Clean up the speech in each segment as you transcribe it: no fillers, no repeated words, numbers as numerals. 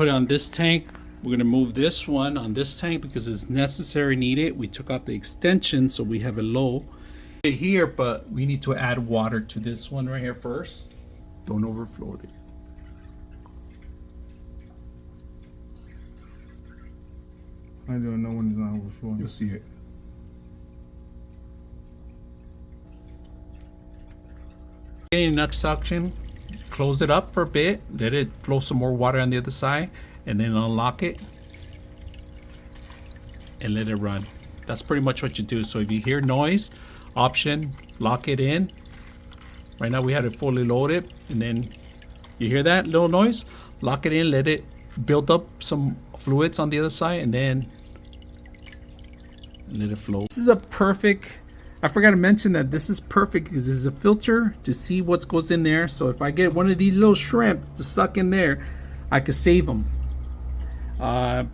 put it on this tank. We're gonna move this one on this tank because it's necessary, needed. We took out the extension so we have it low here, but we need to add water to this one right here first. Don't overflow it. I don't know when it's not overflowing. You'll see it. Getting enough suction, close it up for a bit, let it flow some more water on the other side, and then unlock it and let it run. That's pretty much what you do. So if you hear noise, option, lock it in. Right now we had it fully loaded, and then you hear that little noise, lock it in, let it build up some fluids on the other side, and then let it flow. This is a perfect, I forgot to mention that this is perfect because this is a filter to see what goes in there. So if I get one of these little shrimp to suck in there, I could save them.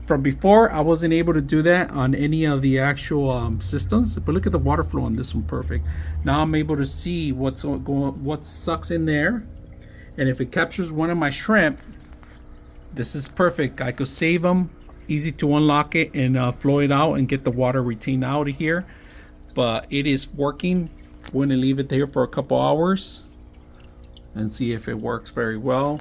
From before, I wasn't able to do that on any of the actual systems, but look at the water flow on this one, perfect. Now I'm able to see what sucks in there, and if it captures one of my shrimp, this is perfect. I could save them, easy to unlock it and flow it out and get the water retained out of here. But it is working. We're gonna leave it there for a couple hours and see if it works very well.